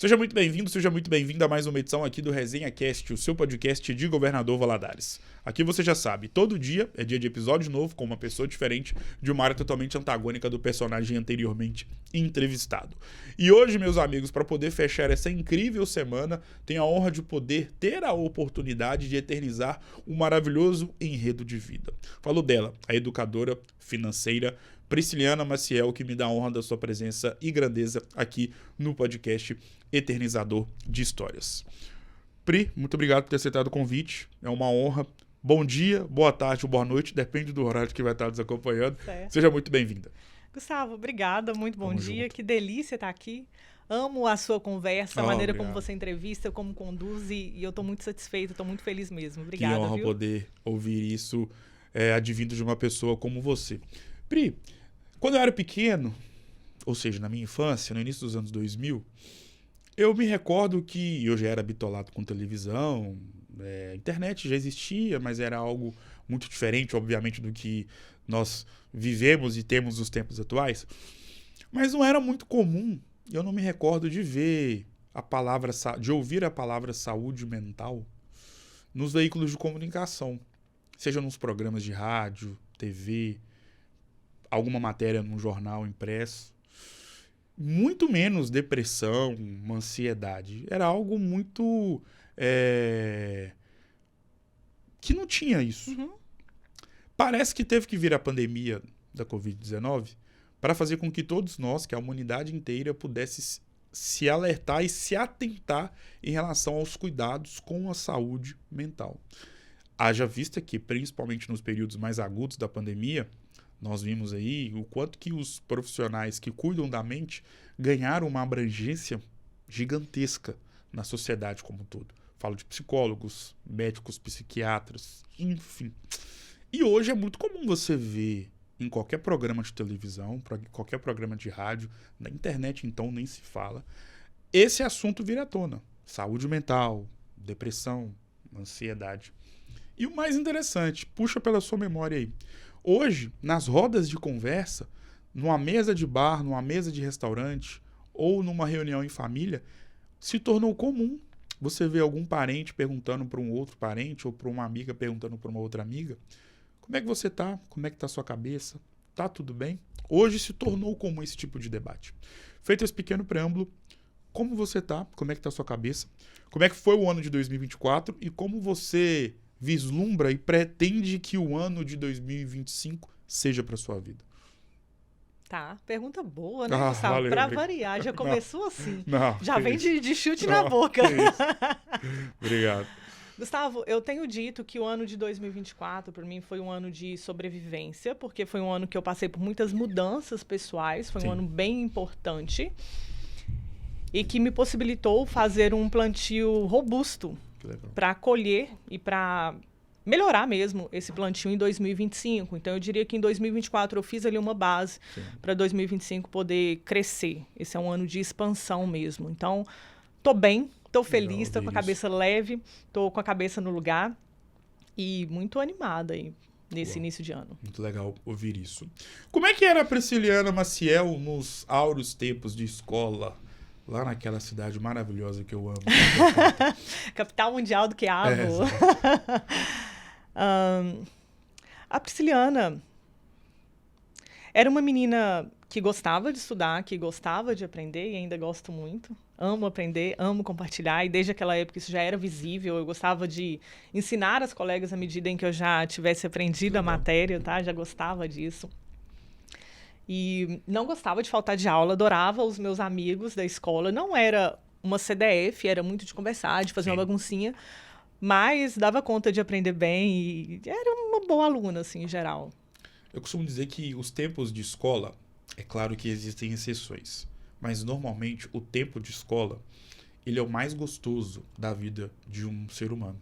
Seja muito bem-vindo, seja muito bem-vinda a mais uma edição aqui do Resenha Cast, o seu podcast de Governador Valadares. Aqui você já sabe, todo dia é dia de episódio novo com uma pessoa diferente de uma área totalmente antagônica do personagem anteriormente entrevistado. E hoje, meus amigos, para poder fechar essa incrível semana, tenho a honra de poder ter a oportunidade de eternizar um maravilhoso enredo de vida. Falo dela, a educadora financeira Prisciliana Maciel, que me dá a honra da sua presença e grandeza aqui no podcast Eternizador de Histórias. Pri, muito obrigado por ter aceitado o convite, é uma honra. Bom dia, boa tarde ou boa noite, depende do horário que vai estar nos acompanhando. Certo. Seja muito bem-vinda. Gustavo, obrigada, muito bom Tamo dia, junto. que delícia estar aqui. Amo a sua conversa, a maneira Obrigado. como você entrevista, como conduz, e eu estou muito satisfeita, estou muito feliz mesmo. Que Obrigada, honra viu? poder ouvir isso advindo de uma pessoa como você. Pri, quando eu era pequeno, ou seja, na minha infância, no início dos anos 2000, eu me recordo que eu já era bitolado com televisão, a internet já existia, mas era algo muito diferente, obviamente, do que nós vivemos e temos nos tempos atuais. Mas não era muito comum, eu não me recordo de ver de ouvir a palavra saúde mental nos veículos de comunicação, seja nos programas de rádio, TV, alguma matéria num jornal impresso. Muito menos depressão, uma ansiedade. Era algo muito... que não tinha isso. Uhum. Parece que teve que vir a pandemia da Covid-19 para fazer com que todos nós, que a humanidade inteira, pudesse se alertar e se atentar em relação aos cuidados com a saúde mental. Haja vista que, principalmente nos períodos mais agudos da pandemia, nós vimos aí o quanto que os profissionais que cuidam da mente ganharam uma abrangência gigantesca na sociedade como um todo. Falo de psicólogos, médicos, psiquiatras, enfim. E hoje é muito comum você ver em qualquer programa de televisão, qualquer programa de rádio, na internet então nem se fala, esse assunto vir à tona. Saúde mental, depressão, ansiedade. E o mais interessante, puxa pela sua memória aí. Hoje, nas rodas de conversa, numa mesa de bar, numa mesa de restaurante ou numa reunião em família, se tornou comum você ver algum parente perguntando para um outro parente ou para uma amiga perguntando para uma outra amiga: como é que você tá? Como é que tá a sua cabeça? Tá tudo bem? Hoje se tornou comum esse tipo de debate. Feito esse pequeno preâmbulo, como você tá? Como é que tá a sua cabeça? Como é que foi o ano de 2024 e como você vislumbra e pretende que o ano de 2025 seja para sua vida? Tá, pergunta boa, né, Ah, Gustavo? valeu, Pra obrigado. variar, já começou assim. Não, Já que vem isso. de chute Não, na boca. que isso. Obrigado. Gustavo, eu tenho dito que o ano de 2024, para mim, foi um ano de sobrevivência, porque foi um ano que eu passei por muitas mudanças pessoais, foi Sim. um ano bem importante e que me possibilitou fazer um plantio robusto Que legal. para colher e para melhorar mesmo esse plantio em 2025. Então, eu diria que em 2024 eu fiz ali uma base para 2025 poder crescer. Esse é um ano de expansão mesmo. Então, tô bem. Tô feliz, tô com a cabeça leve, tô com a cabeça no lugar e muito animada aí nesse início de ano. Muito legal ouvir isso. Como é que era a Prisciliana Maciel nos áureos tempos de escola, lá naquela cidade maravilhosa que eu amo? Capital mundial do quiabo. exato. A Prisciliana era uma menina que gostava de estudar, que gostava de aprender e ainda gosto muito. Amo aprender, amo compartilhar, e desde aquela época isso já era visível. Eu gostava de ensinar as colegas à medida em que eu já tivesse aprendido a matéria, tá? Já gostava disso. E não gostava de faltar de aula, adorava os meus amigos da escola. Não era uma CDF, era muito de conversar, de fazer uma baguncinha, mas dava conta de aprender bem e era uma boa aluna, assim, em geral. Eu costumo dizer que os tempos de escola, é claro que existem exceções, mas normalmente o tempo de escola, ele é o mais gostoso da vida de um ser humano.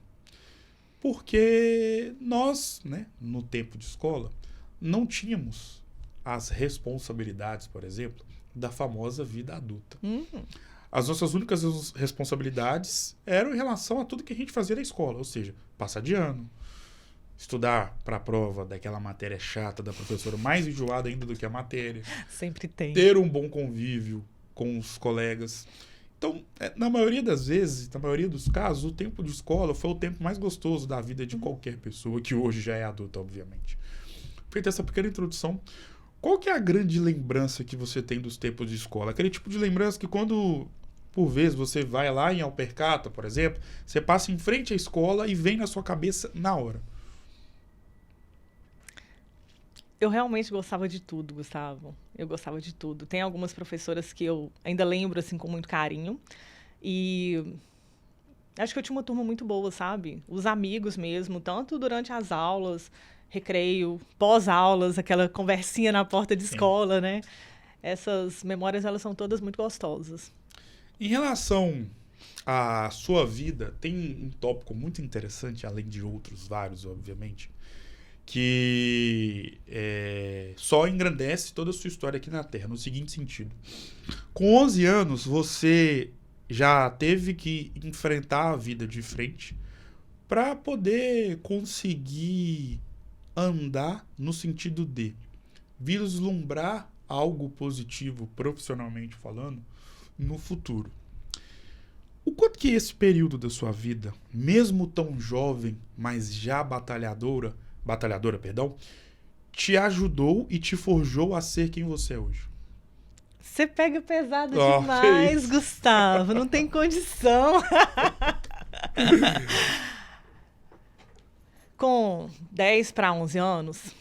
Porque nós, né, no tempo de escola, não tínhamos as responsabilidades, por exemplo, da famosa vida adulta. As nossas únicas responsabilidades eram em relação a tudo que a gente fazia na escola, ou seja, passar de ano, estudar para a prova daquela matéria chata da professora, mais enjoada ainda do que a matéria. Sempre tem. Ter um bom convívio com os colegas. Então, na maioria das vezes, na maioria dos casos, o tempo de escola foi o tempo mais gostoso da vida de qualquer pessoa, que hoje já é adulta, obviamente. Feita essa pequena introdução, qual que é a grande lembrança que você tem dos tempos de escola? Aquele tipo de lembrança que quando, por vezes, você vai lá em Alpercata, por exemplo, você passa em frente à escola e vem na sua cabeça na hora. Eu realmente gostava de tudo, Gustavo. Eu gostava de tudo. Tem algumas professoras que eu ainda lembro, assim, com muito carinho. E acho que eu tinha uma turma muito boa, sabe? Os amigos mesmo, tanto durante as aulas, recreio, pós-aulas, aquela conversinha na porta de escola, né? Essas memórias, elas são todas muito gostosas. Em relação à sua vida, tem um tópico muito interessante, além de outros vários, obviamente, que só engrandece toda a sua história aqui na Terra, no seguinte sentido. Com 11 anos, você já teve que enfrentar a vida de frente para poder conseguir andar no sentido de vislumbrar algo positivo, profissionalmente falando, no futuro. O quanto que esse período da sua vida, mesmo tão jovem, mas já batalhadora, perdão, te ajudou e te forjou a ser quem você é hoje? Você pega pesado demais, Gustavo. Não tem condição. Com 10 para 11 anos,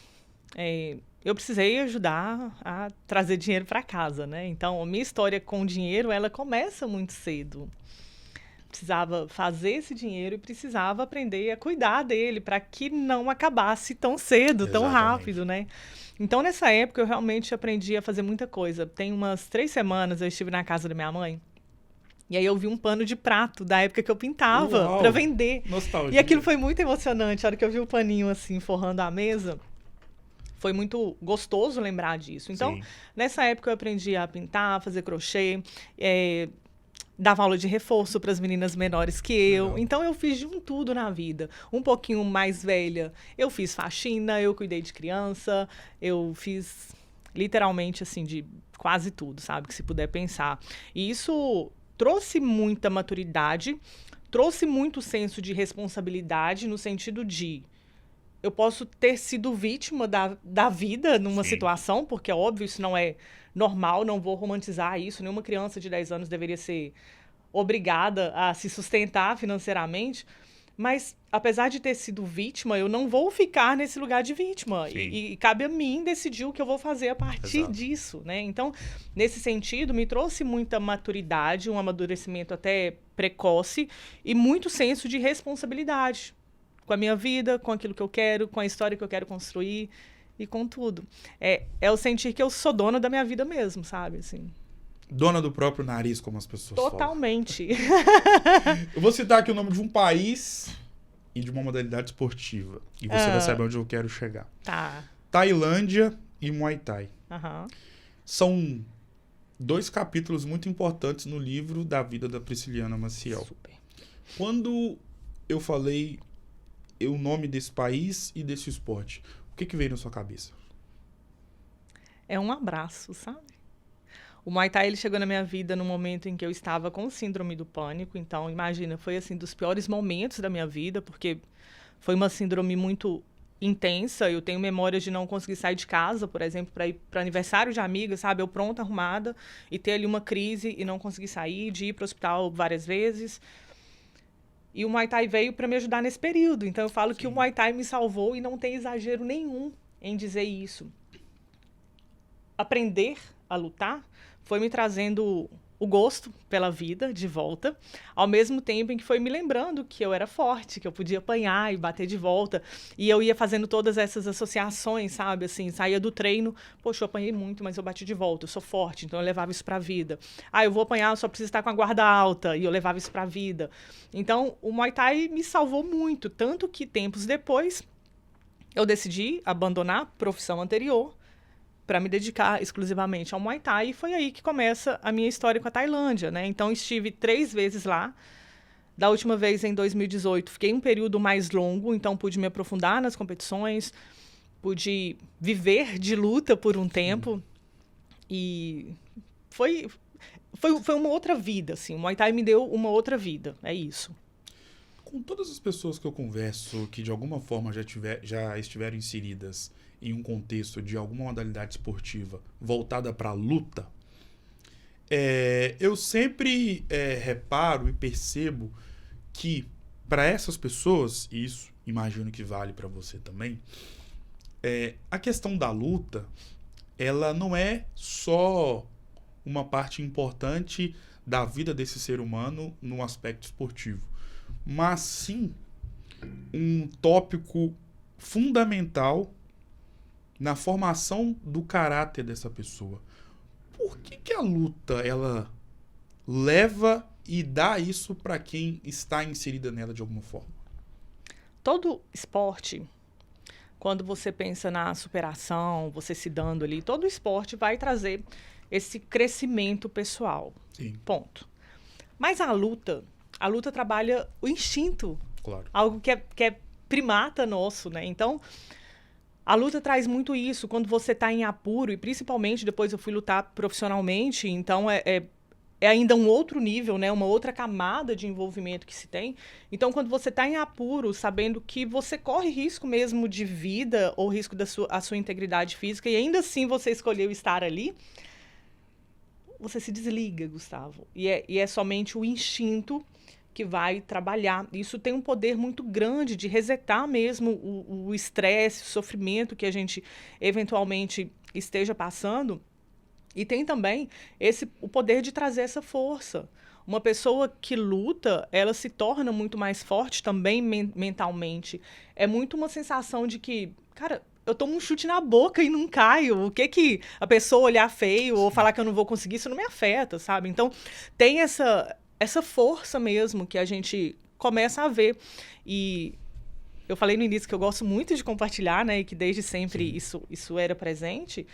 eu precisei ajudar a trazer dinheiro para casa, né? Então, a minha história com dinheiro, ela começa muito cedo. Precisava fazer esse dinheiro e precisava aprender a cuidar dele para que não acabasse tão cedo, tão rápido, né? Então, nessa época, eu realmente aprendi a fazer muita coisa. Tem umas 3 semanas eu estive na casa da minha mãe e aí eu vi um pano de prato da época que eu pintava para vender. Nostalgia. E aquilo foi muito emocionante. A hora que eu vi o paninho assim forrando a mesa, foi muito gostoso lembrar disso. Então, sim, nessa época eu aprendi a pintar, fazer crochê, dava aula de reforço para as meninas menores que eu. Legal. Então, eu fiz de um tudo na vida. Um pouquinho mais velha, eu fiz faxina, eu cuidei de criança, eu fiz literalmente, assim, de quase tudo, sabe? Que se puder pensar. E isso trouxe muita maturidade, trouxe muito senso de responsabilidade no sentido de eu posso ter sido vítima da vida numa Sim. situação, porque é óbvio, isso não é normal, não vou romantizar isso. Nenhuma criança de 10 anos deveria ser obrigada a se sustentar financeiramente. Mas, apesar de ter sido vítima, eu não vou ficar nesse lugar de vítima. E cabe a mim decidir o que eu vou fazer a partir Exato. Disso, né? Então, nesse sentido, me trouxe muita maturidade, um amadurecimento até precoce e muito senso de responsabilidade com a minha vida, com aquilo que eu quero, com a história que eu quero construir e com tudo. É eu sentir que eu sou dona da minha vida mesmo, sabe? Assim. Dona do próprio nariz, como as pessoas Totalmente. falam. Eu vou citar aqui o nome de um país e de uma modalidade esportiva. E você vai saber onde eu quero chegar. Tá. Tailândia e Muay Thai. Uhum. São 2 capítulos muito importantes no livro da vida da Prisciliana Maciel. Super. Quando eu falei o nome desse país e desse esporte, o que veio na sua cabeça? É um abraço, sabe? O Muay Thai, ele chegou na minha vida no momento em que eu estava com síndrome do pânico. Então, imagina, foi assim dos piores momentos da minha vida, porque foi uma síndrome muito intensa. Eu tenho memórias de não conseguir sair de casa, por exemplo, para ir para aniversário de amiga, sabe? Eu pronta, arrumada, e ter ali uma crise e não conseguir sair, de ir para o hospital várias vezes. E o Muay Thai veio para me ajudar nesse período. Então, eu falo Sim. que o Muay Thai me salvou e não tem exagero nenhum em dizer isso. Aprender a lutar foi me trazendo o gosto pela vida de volta, ao mesmo tempo em que foi me lembrando que eu era forte, que eu podia apanhar e bater de volta. E eu ia fazendo todas essas associações, sabe? Assim, saía do treino, poxa, eu apanhei muito, mas eu bati de volta, eu sou forte, então eu levava isso pra vida. Eu vou apanhar, eu só preciso estar com a guarda alta, e eu levava isso pra vida. Então, o Muay Thai me salvou muito, tanto que tempos depois eu decidi abandonar a profissão anterior para me dedicar exclusivamente ao Muay Thai, e foi aí que começa a minha história com a Tailândia, né? Então, estive 3 vezes lá. Da última vez, em 2018, fiquei um período mais longo, então pude me aprofundar nas competições, pude viver de luta por um tempo, e foi... foi uma outra vida, assim. O Muay Thai me deu uma outra vida, é isso. Com todas as pessoas que eu converso que de alguma forma já estiveram inseridas em um contexto de alguma modalidade esportiva voltada para a luta, eu sempre reparo e percebo que para essas pessoas, e isso imagino que vale para você também, a questão da luta, ela não é só uma parte importante da vida desse ser humano no aspecto esportivo, mas sim um tópico fundamental na formação do caráter dessa pessoa. Por que a luta ela leva e dá isso para quem está inserida nela de alguma forma? Todo esporte, quando você pensa na superação, você se dando ali, todo esporte vai trazer esse crescimento pessoal. Sim. Ponto. Mas a luta trabalha o instinto. Claro. Algo que é primata nosso, né? Então, a luta traz muito isso. Quando você está em apuro, e principalmente depois eu fui lutar profissionalmente, então é ainda um outro nível, né? Uma outra camada de envolvimento que se tem. Então, quando você está em apuro, sabendo que você corre risco mesmo de vida ou risco da sua integridade física, e ainda assim você escolheu estar ali, você se desliga, Gustavo. E é somente o instinto que vai trabalhar. Isso tem um poder muito grande de resetar mesmo o estresse, o sofrimento que a gente eventualmente esteja passando. E tem também o poder de trazer essa força. Uma pessoa que luta, ela se torna muito mais forte também mentalmente. É muito uma sensação de que, cara, eu tomo um chute na boca e não caio. O que a pessoa olhar feio ou falar que eu não vou conseguir, isso não me afeta, sabe? Então, tem essa força mesmo que a gente começa a ver. E eu falei no início que eu gosto muito de compartilhar, né? E que desde sempre isso era presente.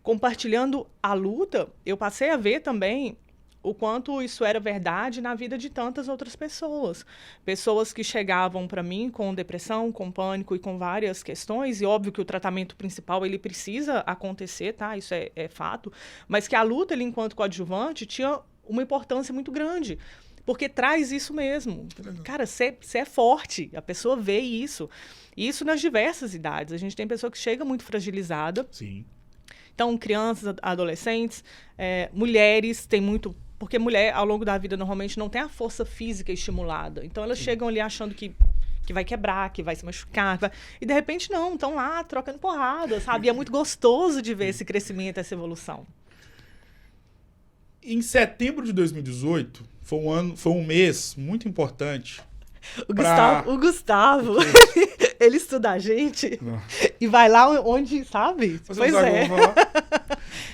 Compartilhando a luta, eu passei a ver também o quanto isso era verdade na vida de tantas outras pessoas. Pessoas que chegavam para mim com depressão, com pânico e com várias questões, e óbvio que o tratamento principal ele precisa acontecer, tá? Isso é fato, mas que a luta, ele, enquanto coadjuvante, tinha uma importância muito grande, porque traz isso mesmo. Cara, você é forte, a pessoa vê isso. E isso nas diversas idades. A gente tem pessoa que chega muito fragilizada. Sim. Então, crianças, adolescentes, mulheres, tem muito... Porque mulher, ao longo da vida, normalmente não tem a força física estimulada. Então, elas chegam ali achando que vai quebrar, que vai se machucar. E, de repente, não. Estão lá, trocando porrada, sabe? E é muito gostoso de ver esse crescimento, essa evolução. Em setembro de 2018, foi um mês muito importante. O Gustavo ele estuda a gente e vai lá onde, sabe? Pois é.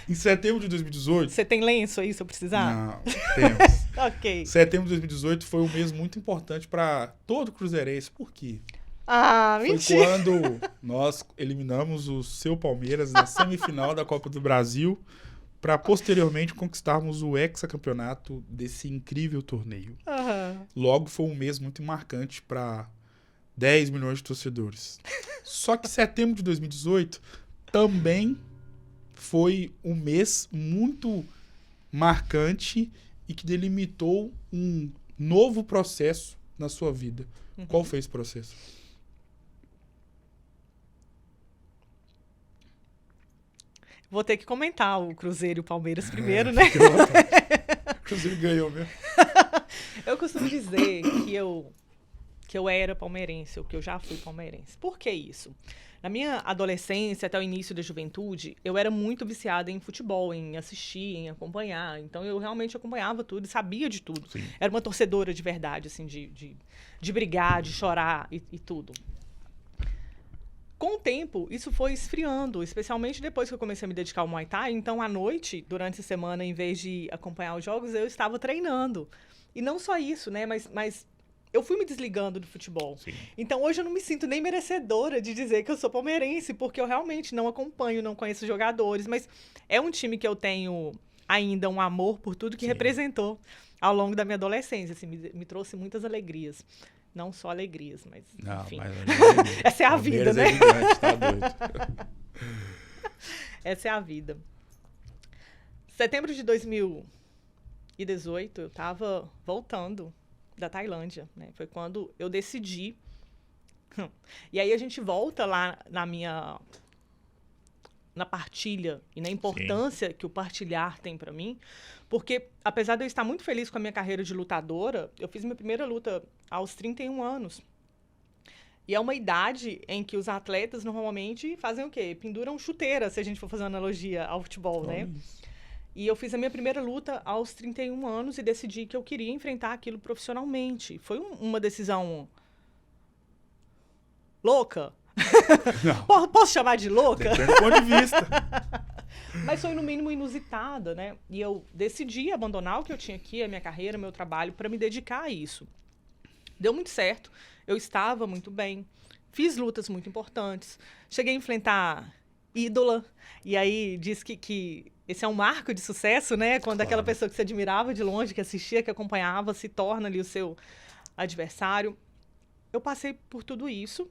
Em setembro de 2018... Você tem lenço aí, se eu precisar? Não, temos. Ok. Setembro de 2018 foi um mês muito importante para todo cruzeirense. Por quê? Mentira. Foi quando nós eliminamos o seu Palmeiras na semifinal da Copa do Brasil para posteriormente conquistarmos o hexacampeonato desse incrível torneio. Logo, foi um mês muito marcante para 10 milhões de torcedores. Só que setembro de 2018 também foi um mês muito marcante e que delimitou um novo processo na sua vida. Qual foi esse processo? Vou ter que comentar o Cruzeiro e o Palmeiras primeiro, né? O Cruzeiro ganhou mesmo. Eu costumo dizer que eu era palmeirense, ou que eu já fui palmeirense. Por que isso? Na minha adolescência, até o início da juventude, eu era muito viciada em futebol, em assistir, em acompanhar. Então, eu realmente acompanhava tudo e sabia de tudo. Sim. Era uma torcedora de verdade, assim, de brigar, de chorar e tudo. Com o tempo, isso foi esfriando, especialmente depois que eu comecei a me dedicar ao Muay Thai. Então, à noite, durante a semana, em vez de acompanhar os jogos, eu estava treinando. E não só isso, né? Mas eu fui me desligando do futebol. Sim. Então, hoje eu não me sinto nem merecedora de dizer que eu sou palmeirense, porque eu realmente não acompanho, não conheço jogadores. Mas é um time que eu tenho ainda um amor por tudo que representou ao longo da minha adolescência. Assim, me trouxe muitas alegrias. Não só alegrias, mas enfim. Essa é a vida, né? É gigante, tá doido. Essa é a vida. Setembro de 2018, 2018, eu estava voltando da Tailândia, né? Foi quando eu decidi. E aí a gente volta lá na partilha e na importância que o partilhar tem para mim, porque apesar de eu estar muito feliz com a minha carreira de lutadora, eu fiz minha primeira luta aos 31 anos. E é uma idade em que os atletas normalmente fazem o quê? Penduram chuteira, se a gente for fazer uma analogia ao futebol, né? E eu fiz a minha primeira luta aos 31 anos e decidi que eu queria enfrentar aquilo profissionalmente. Foi uma decisão louca? Posso chamar de louca? Depende do ponto de vista. Mas foi, no mínimo, inusitada, né? E eu decidi abandonar o que eu tinha aqui, a minha carreira, meu trabalho, para me dedicar a isso. Deu muito certo. Eu estava muito bem. Fiz lutas muito importantes. Cheguei a enfrentar ídola. E aí, diz que esse é um marco de sucesso, né? Quando aquela pessoa que você admirava de longe, que assistia, que acompanhava, se torna ali o seu adversário. Eu passei por tudo isso.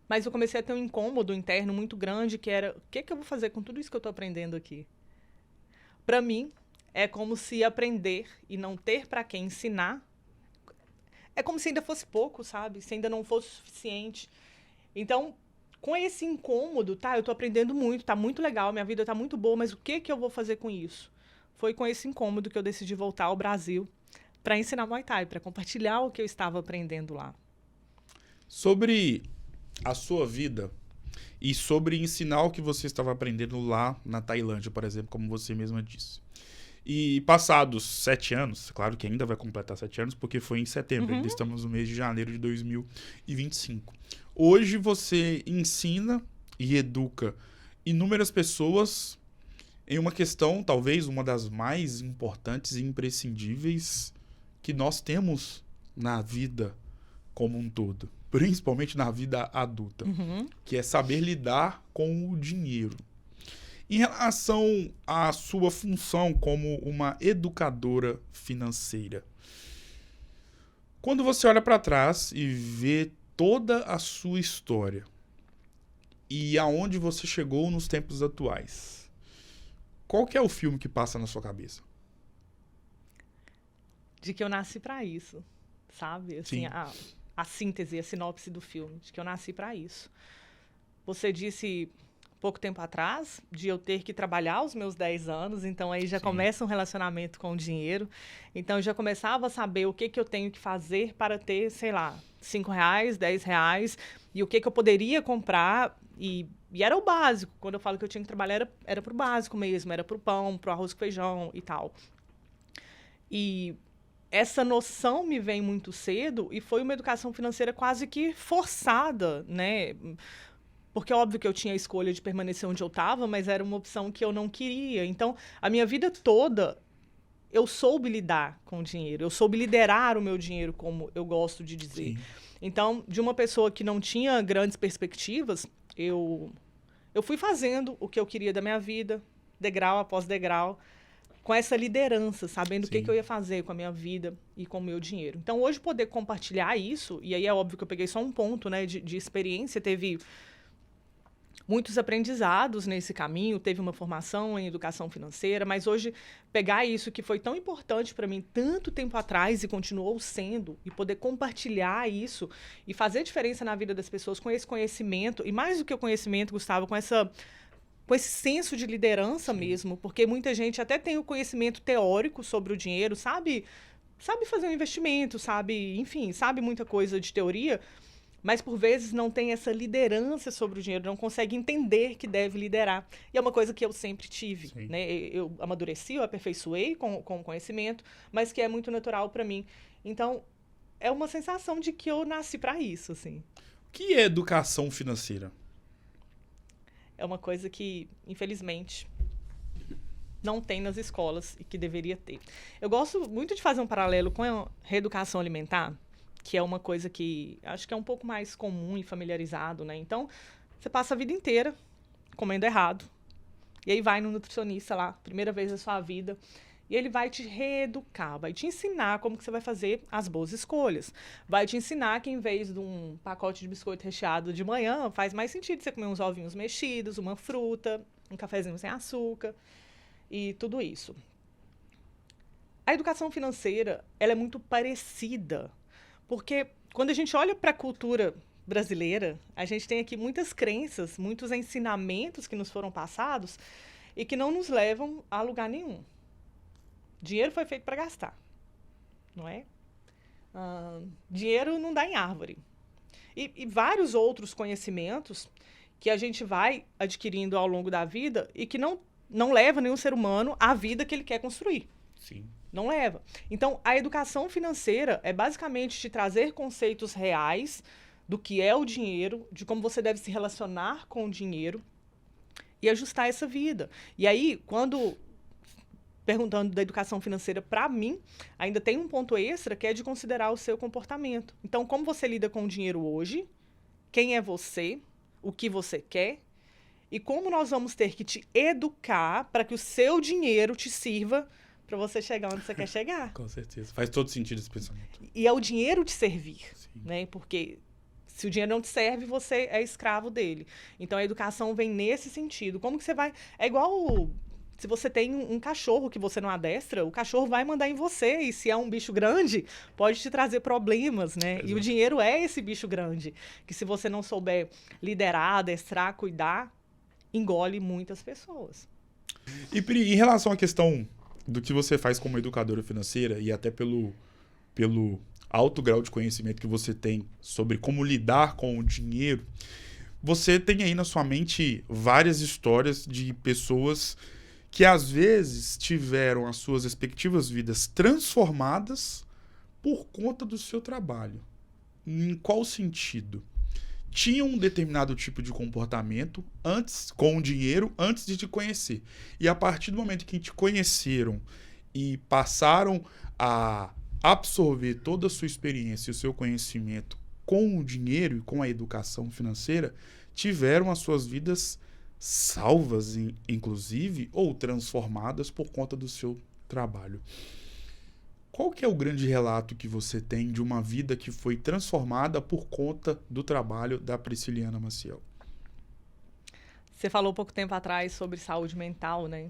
Mas eu comecei a ter um incômodo interno muito grande, que era, o que eu vou fazer com tudo isso que eu estou aprendendo aqui? Para mim, é como se aprender e não ter para quem ensinar, é como se ainda fosse pouco, sabe? Se ainda não fosse o suficiente. Então, com esse incômodo, tá, eu estou aprendendo muito, tá muito legal, minha vida tá muito boa, mas o que eu vou fazer com isso? Foi com esse incômodo que eu decidi voltar ao Brasil para ensinar Muay Thai, para compartilhar o que eu estava aprendendo lá. Sobre a sua vida e sobre ensinar o que você estava aprendendo lá na Tailândia, por exemplo, como você mesma disse. E passados 7 anos, claro que ainda vai completar 7 anos, porque foi em setembro, ainda estamos no mês de janeiro de 2025. Hoje você ensina e educa inúmeras pessoas em uma questão, talvez uma das mais importantes e imprescindíveis que nós temos na vida como um todo. Principalmente na vida adulta, que é saber lidar com o dinheiro. Em relação à sua função como uma educadora financeira, quando você olha para trás e vê toda a sua história e aonde você chegou nos tempos atuais, qual que é o filme que passa na sua cabeça? De que eu nasci para isso, sabe? Assim, a síntese, a sinopse do filme, de que eu nasci para isso. Você disse pouco tempo atrás de eu ter que trabalhar os meus 10 anos, então aí já começa um relacionamento com o dinheiro. Então eu já começava a saber o que eu tenho que fazer para ter, sei lá, R$5, R$10, e o que eu poderia comprar, e era o básico. Quando eu falo que eu tinha que trabalhar, era pro básico mesmo, era pro pão, pro arroz com feijão e tal. E essa noção me vem muito cedo e foi uma educação financeira quase que forçada, né? Porque é óbvio que eu tinha a escolha de permanecer onde eu estava, mas era uma opção que eu não queria. Então, a minha vida toda, eu soube lidar com o dinheiro. Eu soube liderar o meu dinheiro, como eu gosto de dizer. Sim. Então, de uma pessoa que não tinha grandes perspectivas, eu fui fazendo o que eu queria da minha vida, degrau após degrau, com essa liderança, sabendo o que eu ia fazer com a minha vida e com o meu dinheiro. Então, hoje, poder compartilhar isso, e aí é óbvio que eu peguei só um ponto, né, de experiência, teve muitos aprendizados nesse caminho, teve uma formação em educação financeira, mas hoje pegar isso que foi tão importante para mim tanto tempo atrás e continuou sendo, e poder compartilhar isso e fazer diferença na vida das pessoas com esse conhecimento, e mais do que o conhecimento, Gustavo, com esse senso de liderança mesmo, porque muita gente até tem o conhecimento teórico sobre o dinheiro, sabe fazer um investimento, enfim, sabe muita coisa de teoria, mas por vezes não tem essa liderança sobre o dinheiro, não consegue entender que deve liderar. E é uma coisa que eu sempre tive, né? Eu amadureci, eu aperfeiçoei com o conhecimento, mas que é muito natural para mim. Então, é uma sensação de que eu nasci para isso, assim. O que é educação financeira? É uma coisa que, infelizmente, não tem nas escolas e que deveria ter. Eu gosto muito de fazer um paralelo com a reeducação alimentar, que é uma coisa que acho que é um pouco mais comum e familiarizado, né? Então, você passa a vida inteira comendo errado, e aí vai no nutricionista lá, primeira vez da sua vida, e ele vai te reeducar, vai te ensinar como que você vai fazer as boas escolhas. Vai te ensinar que, em vez de um pacote de biscoito recheado de manhã, faz mais sentido você comer uns ovinhos mexidos, uma fruta, um cafezinho sem açúcar, e tudo isso. A educação financeira, ela é muito parecida, porque quando a gente olha para a cultura brasileira, a gente tem aqui muitas crenças, muitos ensinamentos que nos foram passados e que não nos levam a lugar nenhum. Dinheiro foi feito para gastar, não é? Dinheiro não dá em árvore. E vários outros conhecimentos que a gente vai adquirindo ao longo da vida e que não leva nenhum ser humano à vida que ele quer construir. Sim. Não leva. Então, a educação financeira é basicamente te trazer conceitos reais do que é o dinheiro, de como você deve se relacionar com o dinheiro e ajustar essa vida. E aí, perguntando da educação financeira, para mim, ainda tem um ponto extra que é de considerar o seu comportamento. Então, como você lida com o dinheiro hoje, quem é você, o que você quer, e como nós vamos ter que te educar para que o seu dinheiro te sirva para você chegar onde você quer chegar. Com certeza. Faz todo sentido esse pensamento. E é o dinheiro te servir, Sim. né? Porque se o dinheiro não te serve, você é escravo dele. Então, a educação vem nesse sentido. Como que você vai... É igual... Se você tem um cachorro que você não adestra, o cachorro vai mandar em você. E se é um bicho grande, pode te trazer problemas, né? Exato. E o dinheiro é esse bicho grande. Que se você não souber liderar, adestrar, cuidar, engole muitas pessoas. E Pri, em relação à questão do que você faz como educadora financeira e até pelo alto grau de conhecimento que você tem sobre como lidar com o dinheiro, você tem aí na sua mente várias histórias de pessoas que às vezes tiveram as suas respectivas vidas transformadas por conta do seu trabalho. Em qual sentido? Tinham um determinado tipo de comportamento com o dinheiro antes de te conhecer. E a partir do momento que te conheceram e passaram a absorver toda a sua experiência e o seu conhecimento com o dinheiro e com a educação financeira, tiveram as suas vidas salvas, inclusive, ou transformadas por conta do seu trabalho. Qual que é o grande relato que você tem de uma vida que foi transformada por conta do trabalho da Prisciliana Maciel? Você falou pouco tempo atrás sobre saúde mental, né?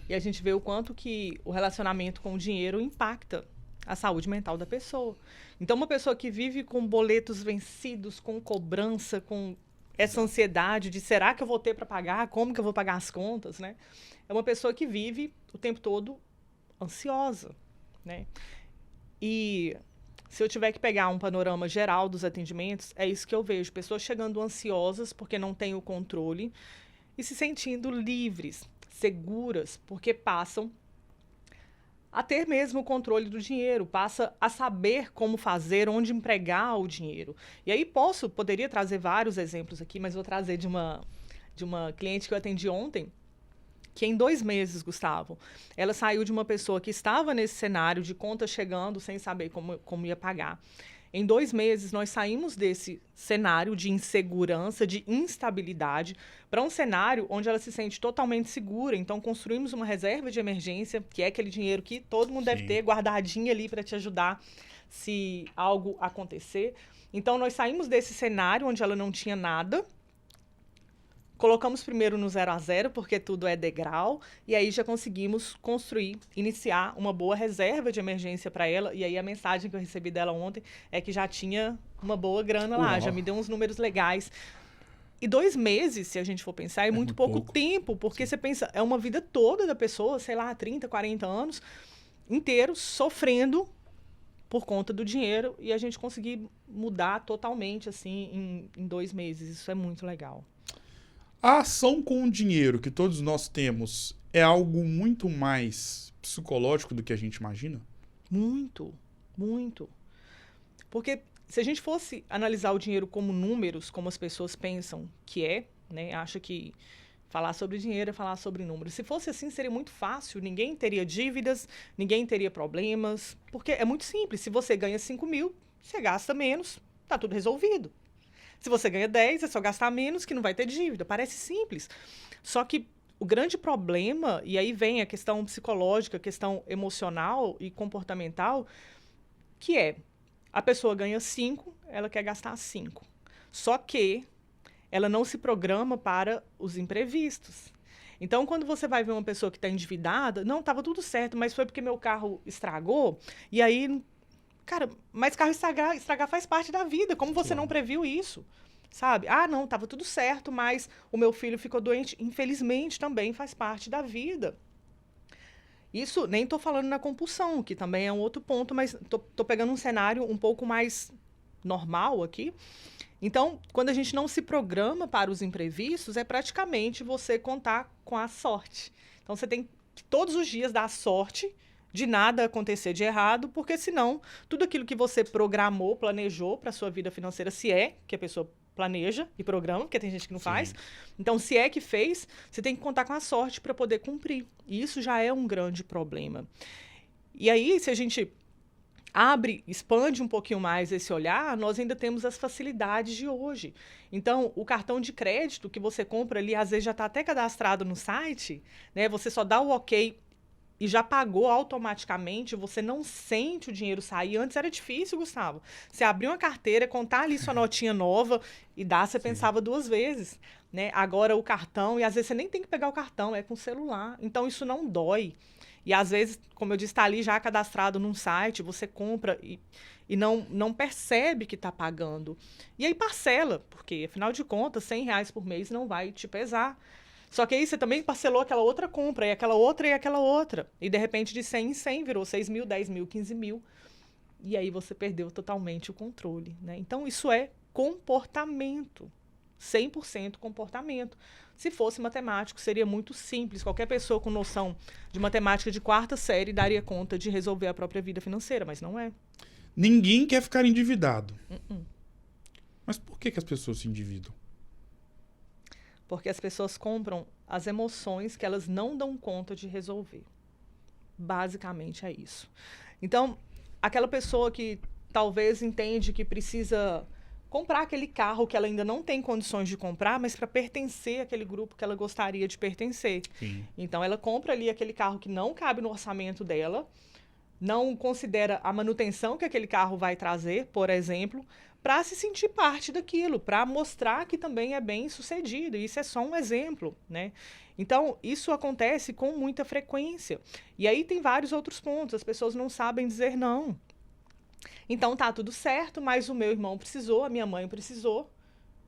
E a gente vê o quanto que o relacionamento com o dinheiro impacta a saúde mental da pessoa. Então, uma pessoa que vive com boletos vencidos, com cobrança, com essa ansiedade de será que eu vou ter para pagar? Como que eu vou pagar as contas, né? É uma pessoa que vive o tempo todo ansiosa, né? E se eu tiver que pegar um panorama geral dos atendimentos, é isso que eu vejo. Pessoas chegando ansiosas porque não têm o controle e se sentindo livres, seguras, porque passam a ter mesmo o controle do dinheiro, passa a saber como fazer, onde empregar o dinheiro. E aí poderia trazer vários exemplos aqui, mas vou trazer de uma cliente que eu atendi ontem, que em 2 meses, Gustavo, ela saiu de uma pessoa que estava nesse cenário de conta chegando sem saber como ia pagar. Em 2 meses, nós saímos desse cenário de insegurança, de instabilidade, para um cenário onde ela se sente totalmente segura. Então, construímos uma reserva de emergência, que é aquele dinheiro que todo mundo deve ter guardadinho ali para te ajudar se algo acontecer. Então, nós saímos desse cenário onde ela não tinha nada, colocamos primeiro no 0 a 0, porque tudo é degrau, e aí já conseguimos iniciar uma boa reserva de emergência para ela. E aí a mensagem que eu recebi dela ontem é que já tinha uma boa grana lá, já me deu uns números legais. E 2 meses, se a gente for pensar, é muito pouco tempo, porque você pensa, é uma vida toda da pessoa, sei lá, 30, 40 anos, inteiro, sofrendo por conta do dinheiro, e a gente conseguir mudar totalmente, assim, em 2 meses. Isso é muito legal. A ação com o dinheiro que todos nós temos é algo muito mais psicológico do que a gente imagina? Muito, muito. Porque se a gente fosse analisar o dinheiro como números, como as pessoas pensam que é, né? Acha que falar sobre dinheiro é falar sobre números. Se fosse assim, seria muito fácil. Ninguém teria dívidas, ninguém teria problemas. Porque é muito simples. Se você ganha 5 mil, você gasta menos, tá tudo resolvido. Se você ganha 10, é só gastar menos que não vai ter dívida. Parece simples. Só que o grande problema, e aí vem a questão psicológica, a questão emocional e comportamental, que é, a pessoa ganha 5, ela quer gastar 5. Só que ela não se programa para os imprevistos. Então, quando você vai ver uma pessoa que está endividada, não, estava tudo certo, mas foi porque meu carro estragou, e aí, cara, mas carro estragar faz parte da vida, como você não previu isso? Sabe? Ah, não, estava tudo certo, mas o meu filho ficou doente, infelizmente também faz parte da vida. Isso, nem estou falando na compulsão, que também é um outro ponto, mas tô pegando um cenário um pouco mais normal aqui. Então, quando a gente não se programa para os imprevistos, é praticamente você contar com a sorte. Então, você tem que todos os dias dar sorte de nada acontecer de errado, porque senão tudo aquilo que você programou, planejou para a sua vida financeira, se é que a pessoa planeja e programa, porque tem gente que não faz. Então, se é que fez, você tem que contar com a sorte para poder cumprir. E isso já é um grande problema. E aí, se a gente expande um pouquinho mais esse olhar, nós ainda temos as facilidades de hoje. Então, o cartão de crédito que você compra ali, às vezes já está até cadastrado no site, né? Você só dá o ok e já pagou automaticamente, você não sente o dinheiro sair. Antes era difícil, Gustavo. Você abrir uma carteira, contar ali sua notinha nova e dar, você pensava 2 vezes. Né? Agora o cartão, e às vezes você nem tem que pegar o cartão, é com o celular. Então isso não dói. E às vezes, como eu disse, está ali já cadastrado num site, você compra e não percebe que está pagando. E aí parcela, porque afinal de contas, R$100 por mês não vai te pesar. Só que aí você também parcelou aquela outra compra, e aquela outra, e aquela outra. E de repente de 100 em 100 virou 6 mil, 10 mil, 15 mil. E aí você perdeu totalmente o controle. Né? Então isso é comportamento. 100% comportamento. Se fosse matemático, seria muito simples. Qualquer pessoa com noção de matemática de 4ª série daria conta de resolver a própria vida financeira, mas não é. Ninguém quer ficar endividado. Mas por que as pessoas se endividam? Porque as pessoas compram as emoções que elas não dão conta de resolver. Basicamente é isso. Então, aquela pessoa que talvez entende que precisa comprar aquele carro que ela ainda não tem condições de comprar, mas para pertencer àquele grupo que ela gostaria de pertencer. Sim. Então, ela compra ali aquele carro que não cabe no orçamento dela, não considera a manutenção que aquele carro vai trazer, por exemplo, para se sentir parte daquilo, para mostrar que também é bem sucedido. Isso é só um exemplo, né? Então, isso acontece com muita frequência. E aí tem vários outros pontos. As pessoas não sabem dizer não. Então, tá tudo certo, mas o meu irmão precisou, a minha mãe precisou,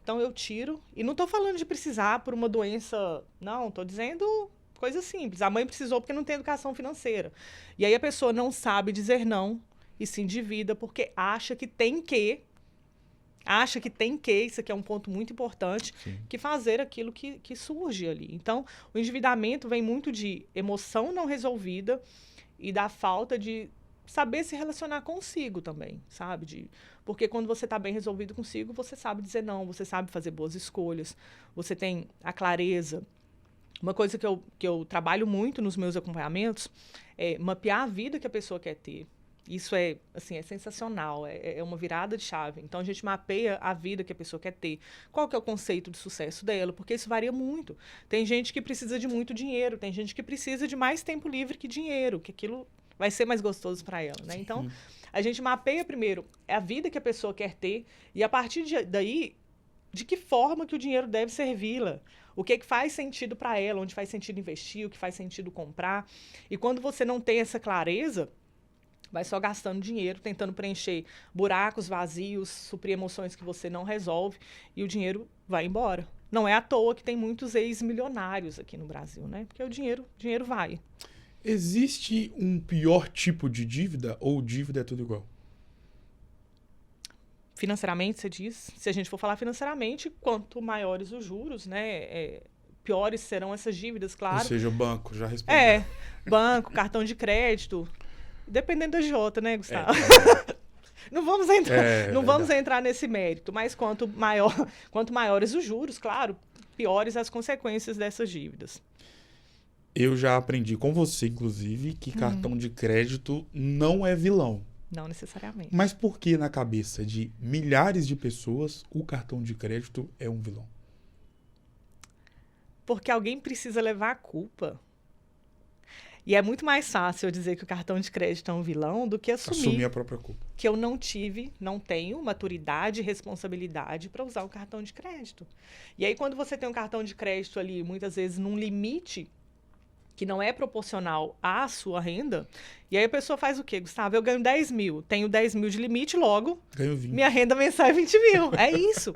então eu tiro. E não estou falando de precisar por uma doença, não, estou dizendo coisa simples. A mãe precisou porque não tem educação financeira. E aí a pessoa não sabe dizer não e se endivida porque acha que tem que, isso aqui é um ponto muito importante, que fazer aquilo que surge ali. Então, o endividamento vem muito de emoção não resolvida e da falta de saber se relacionar consigo também, sabe? Porque quando você está bem resolvido consigo, você sabe dizer não, você sabe fazer boas escolhas, você tem a clareza. Uma coisa que eu trabalho muito nos meus acompanhamentos é mapear a vida que a pessoa quer ter. Isso é, assim, é sensacional, é uma virada de chave. Então, a gente mapeia a vida que a pessoa quer ter. Qual que é o conceito de sucesso dela? Porque isso varia muito. Tem gente que precisa de muito dinheiro, tem gente que precisa de mais tempo livre que dinheiro, que aquilo vai ser mais gostoso para ela, né? Então, a gente mapeia primeiro a vida que a pessoa quer ter e, a partir daí, de que forma que o dinheiro deve servi-la. O que faz sentido para ela, onde faz sentido investir, o que faz sentido comprar. E quando você não tem essa clareza, vai só gastando dinheiro, tentando preencher buracos vazios, suprir emoções que você não resolve, e o dinheiro vai embora. Não é à toa que tem muitos ex-milionários aqui no Brasil, né? Porque o dinheiro vai. Existe um pior tipo de dívida ou dívida é tudo igual? Financeiramente, você diz? Se a gente for falar financeiramente, quanto maiores os juros, né? Piores serão essas dívidas, claro. Ou seja, o banco já respondeu. Banco, cartão de crédito. Dependendo da Jota, né, Gustavo? Não vamos entrar nesse mérito, mas quanto maiores os juros, claro, piores as consequências dessas dívidas. Eu já aprendi com você, inclusive, que cartão de crédito não é vilão. Não necessariamente. Mas por que na cabeça de milhares de pessoas o cartão de crédito é um vilão? Porque alguém precisa levar a culpa. E é muito mais fácil eu dizer que o cartão de crédito é um vilão do que Assumir a própria culpa. que eu não tenho maturidade e responsabilidade para usar o cartão de crédito. E aí, quando você tem um cartão de crédito ali, muitas vezes num limite que não é proporcional à sua renda, e aí a pessoa faz o quê, Gustavo? Eu ganho 10 mil, tenho 10 mil de limite, logo, Ganho 20. minha renda mensal é 20 mil. É isso.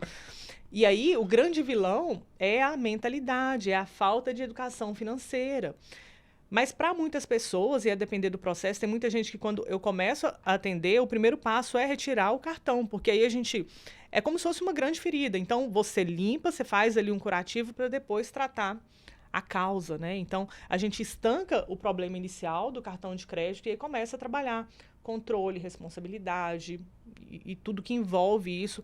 E aí, o grande vilão é a mentalidade, é a falta de educação financeira. Mas para muitas pessoas, e a depender do processo, tem muita gente que quando eu começo a atender, o primeiro passo é retirar o cartão, porque aí a gente... É como se fosse uma grande ferida. Então, você limpa, você faz ali um curativo para depois tratar a causa, né? Então, a gente estanca o problema inicial do cartão de crédito e aí começa a trabalhar controle, responsabilidade e tudo que envolve isso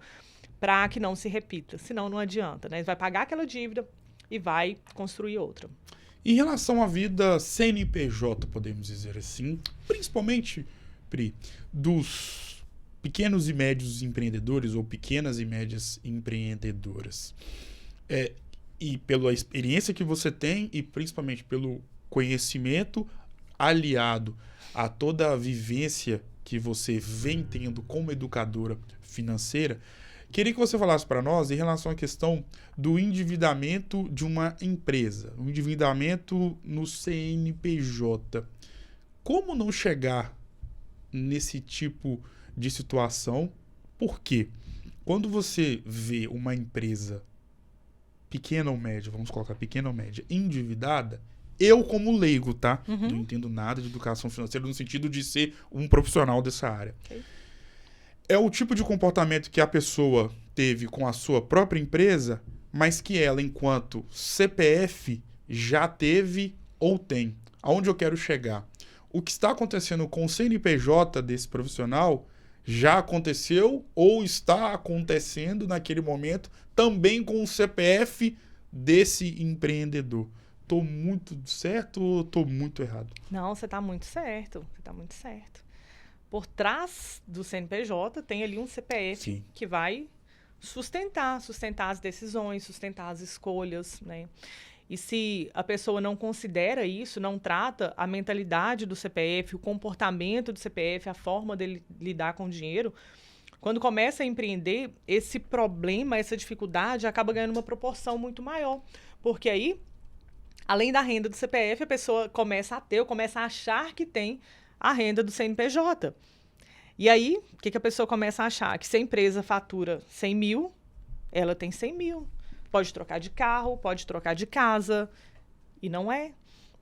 para que não se repita. Senão, não adianta, né? Vai pagar aquela dívida e vai construir outra. Em relação à vida CNPJ, podemos dizer assim, principalmente, Pri, dos pequenos e médios empreendedores ou pequenas e médias empreendedoras, e pela experiência que você tem e principalmente pelo conhecimento aliado a toda a vivência que você vem tendo como educadora financeira, queria que você falasse para nós em relação à questão do endividamento de uma empresa, o endividamento no CNPJ. Como não chegar nesse tipo de situação? Por quê? Quando você vê uma empresa pequena ou média, vamos colocar pequena ou média, endividada, eu como leigo, tá? Não entendo nada de educação financeira no sentido de ser um profissional dessa área. Okay. É o tipo de comportamento que a pessoa teve com a sua própria empresa, mas que ela, enquanto CPF, já teve ou tem. Aonde eu quero chegar? O que está acontecendo com o CNPJ desse profissional já aconteceu ou está acontecendo naquele momento também com o CPF desse empreendedor. Estou muito certo ou estou muito errado? Não, você está muito certo. Você está muito certo. Por trás do CNPJ tem ali um CPF Sim. que vai sustentar as decisões, sustentar as escolhas, né? E se a pessoa não considera isso, não trata a mentalidade do CPF, o comportamento do CPF, a forma dele lidar com o dinheiro, quando começa a empreender, esse problema, essa dificuldade acaba ganhando uma proporção muito maior. Porque aí, além da renda do CPF, a pessoa começa a achar que tem a renda do CNPJ. E aí, o que a pessoa começa a achar? Que se a empresa fatura 100 mil, ela tem 100 mil. Pode trocar de carro, pode trocar de casa, e não é,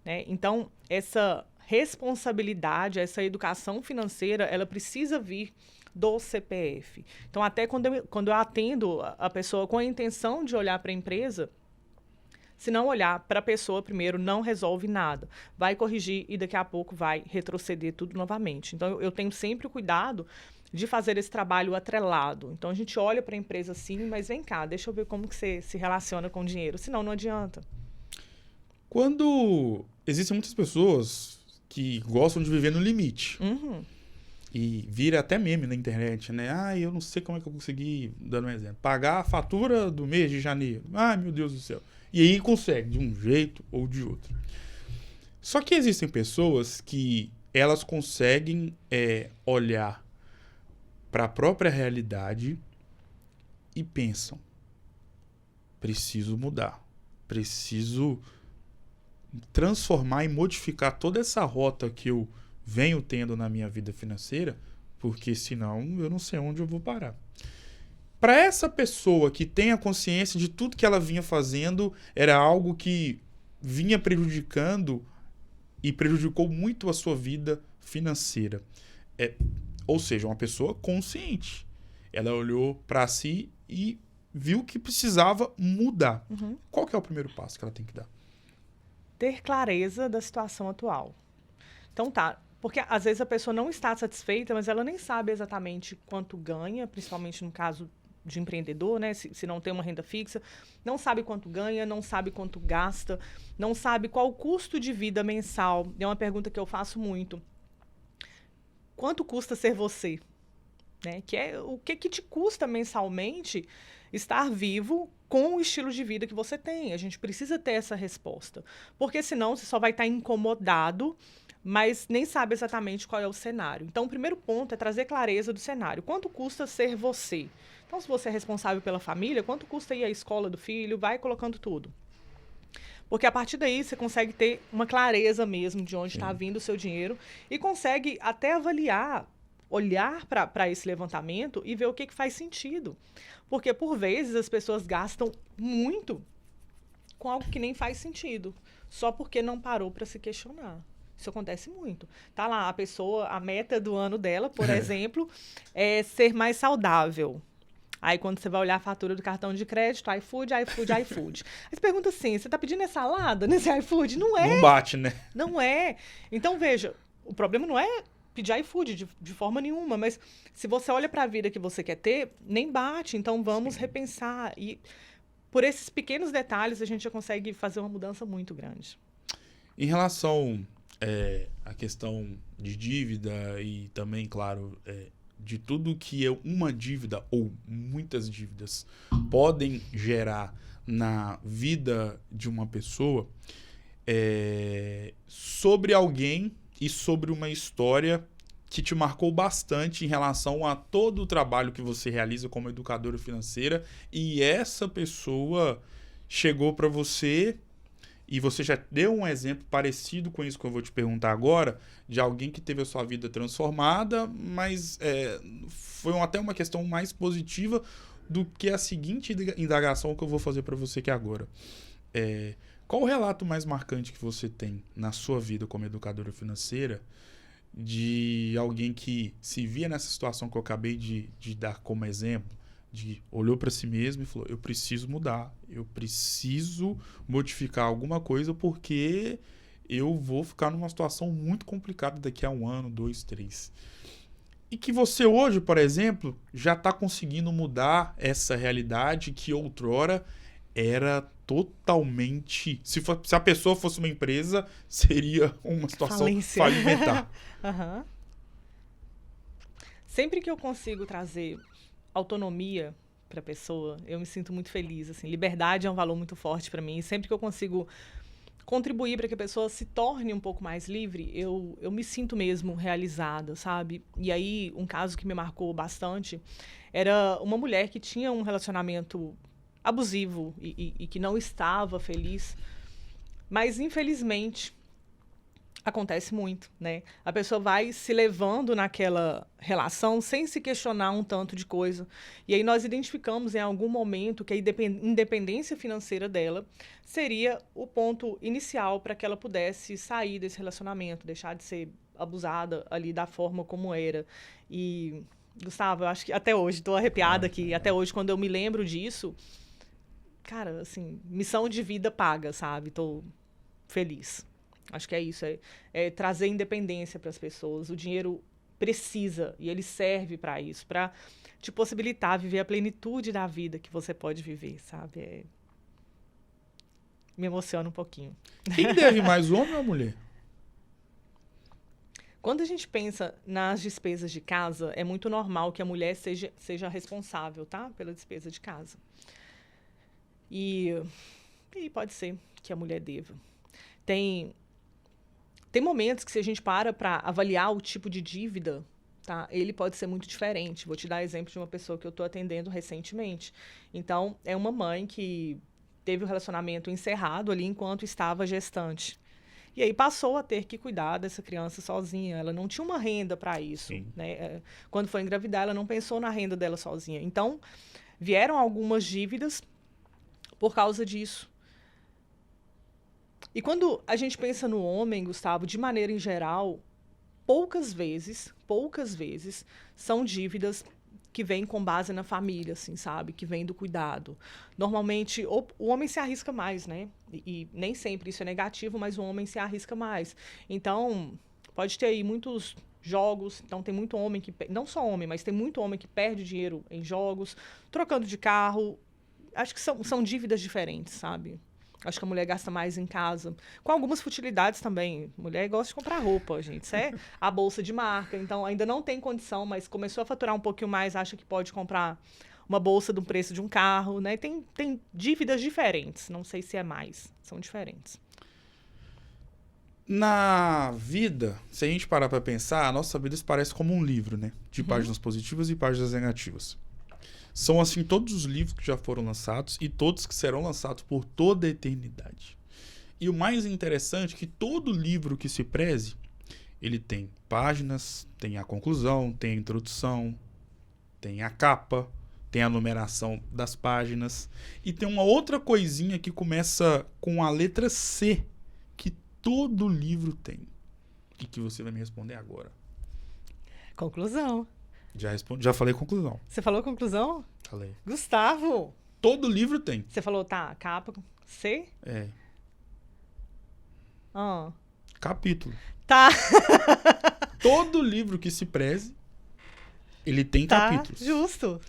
né? Então, essa responsabilidade, essa educação financeira, ela precisa vir do CPF. Então, até quando eu atendo a pessoa com a intenção de olhar para a empresa, se não olhar para a pessoa primeiro, não resolve nada. Vai corrigir e daqui a pouco vai retroceder tudo novamente. Então, eu tenho sempre o cuidado de fazer esse trabalho atrelado. Então, a gente olha para a empresa sim, mas vem cá, deixa eu ver como que você se relaciona com o dinheiro. Senão, não adianta. Quando existem muitas pessoas que gostam de viver no limite. E vira até meme na internet, né? Eu não sei como é que eu consegui, dando um exemplo, pagar a fatura do mês de janeiro. Meu Deus do céu. E aí consegue, de um jeito ou de outro. Só que existem pessoas que elas conseguem olhar para a própria realidade e pensam: preciso mudar, preciso transformar e modificar toda essa rota que eu venho tendo na minha vida financeira, porque senão eu não sei onde eu vou parar. Para essa pessoa que tem a consciência de tudo que ela vinha fazendo era algo que vinha prejudicando e prejudicou muito a sua vida financeira. Ou seja, uma pessoa consciente. Ela olhou para si e viu que precisava mudar. Qual que é o primeiro passo que ela tem que dar? Ter clareza da situação atual. Então tá, porque às vezes a pessoa não está satisfeita, mas ela nem sabe exatamente quanto ganha, principalmente no caso de empreendedor, né? Se não tem uma renda fixa, não sabe quanto ganha, não sabe quanto gasta, não sabe qual o custo de vida mensal. É uma pergunta que eu faço muito. Quanto custa ser você? Né? Que é o que te custa mensalmente estar vivo com o estilo de vida que você tem. A gente precisa ter essa resposta. Porque senão você só vai estar incomodado, mas nem sabe exatamente qual é o cenário. Então, o primeiro ponto é trazer clareza do cenário. Quanto custa ser você? Então, se você é responsável pela família, quanto custa ir à escola do filho? Vai colocando tudo. Porque a partir daí você consegue ter uma clareza mesmo de onde está vindo o seu dinheiro e consegue até avaliar, olhar para esse levantamento e ver o que faz sentido. Porque, por vezes, as pessoas gastam muito com algo que nem faz sentido, só porque não parou para se questionar. Isso acontece muito. Tá lá, a pessoa, a meta do ano dela, por exemplo, é ser mais saudável. Aí, quando você vai olhar a fatura do cartão de crédito, iFood. Aí você pergunta assim, você tá pedindo salada nesse iFood? Não é. Não bate, né? Não é. Então, veja, o problema não é pedir iFood de forma nenhuma, mas se você olha para a vida que você quer ter, nem bate. Então, vamos repensar. E por esses pequenos detalhes, a gente já consegue fazer uma mudança muito grande. Em relação à questão de dívida e também, claro, de tudo que uma dívida ou muitas dívidas podem gerar na vida de uma pessoa, sobre alguém e sobre uma história que te marcou bastante em relação a todo o trabalho que você realiza como educadora financeira e essa pessoa chegou para você e você já deu um exemplo parecido com isso que eu vou te perguntar agora, de alguém que teve a sua vida transformada, mas foi até uma questão mais positiva do que a seguinte indagação que eu vou fazer para você aqui agora. Qual o relato mais marcante que você tem na sua vida como educadora financeira de alguém que se via nessa situação que eu acabei de dar como exemplo, olhou para si mesmo e falou, eu preciso mudar, eu preciso modificar alguma coisa porque eu vou ficar numa situação muito complicada daqui a 1 ano, 2, 3. E que você hoje, por exemplo, já está conseguindo mudar essa realidade que outrora era totalmente... Se a pessoa fosse uma empresa, seria uma situação falimentar. Uhum. Sempre que eu consigo trazer autonomia para a pessoa, eu me sinto muito feliz. Assim, liberdade é um valor muito forte para mim. E sempre que eu consigo contribuir para que a pessoa se torne um pouco mais livre, eu me sinto mesmo realizada, sabe? E aí, um caso que me marcou bastante era uma mulher que tinha um relacionamento abusivo e que não estava feliz. Mas, infelizmente, acontece muito, né? A pessoa vai se levando naquela relação sem se questionar um tanto de coisa. E aí nós identificamos em algum momento que a independência financeira dela seria o ponto inicial para que ela pudesse sair desse relacionamento, deixar de ser abusada ali da forma como era. E, Gustavo, eu acho que até hoje, estou arrepiada aqui, até hoje, quando eu me lembro disso, cara, assim, missão de vida paga, sabe? Estou feliz. Acho que é isso, é trazer independência para as pessoas. O dinheiro precisa e ele serve para isso, para te possibilitar viver a plenitude da vida que você pode viver, sabe? Me emociona um pouquinho. Quem deve mais, o homem ou a mulher? Quando a gente pensa nas despesas de casa, é muito normal que a mulher seja responsável, tá? Pela despesa de casa. E pode ser que a mulher deva. Tem momentos que, se a gente para avaliar o tipo de dívida, tá, ele pode ser muito diferente. Vou te dar exemplo de uma pessoa que eu estou atendendo recentemente. Então, é uma mãe que teve o relacionamento encerrado ali enquanto estava gestante. E aí passou a ter que cuidar dessa criança sozinha. Ela não tinha uma renda para isso, né? Quando foi engravidar, ela não pensou na renda dela sozinha. Então, vieram algumas dívidas por causa disso. E quando a gente pensa no homem, Gustavo, de maneira em geral, poucas vezes, são dívidas que vêm com base na família, assim, sabe? Que vêm do cuidado. Normalmente, o homem se arrisca mais, né? E nem sempre isso é negativo, mas o homem se arrisca mais. Então, pode ter aí muitos jogos. Então, tem muito homem que... Não só homem, mas tem muito homem que perde dinheiro em jogos, trocando de carro. Acho que são dívidas diferentes, sabe? Acho que a mulher gasta mais em casa. Com algumas futilidades também. Mulher gosta de comprar roupa, gente. Isso é a bolsa de marca. Então, ainda não tem condição, mas começou a faturar um pouquinho mais, acha que pode comprar uma bolsa do preço de um carro, né? Tem dívidas diferentes, não sei se é mais, são diferentes. Na vida, se a gente parar para pensar, a nossa vida se parece como um livro, né? De páginas positivas e páginas negativas. São, assim, todos os livros que já foram lançados e todos que serão lançados por toda a eternidade. E o mais interessante é que todo livro que se preze, ele tem páginas, tem a conclusão, tem a introdução, tem a capa, tem a numeração das páginas. E tem uma outra coisinha que começa com a letra C, que todo livro tem. E que você vai me responder agora. Conclusão. Já falei conclusão. Você falou conclusão? Falei. Gustavo! Todo livro tem. Você falou, tá, capa, C? É. Ah. Capítulo. Tá. Todo livro que se preze, ele tem capítulos. Justo.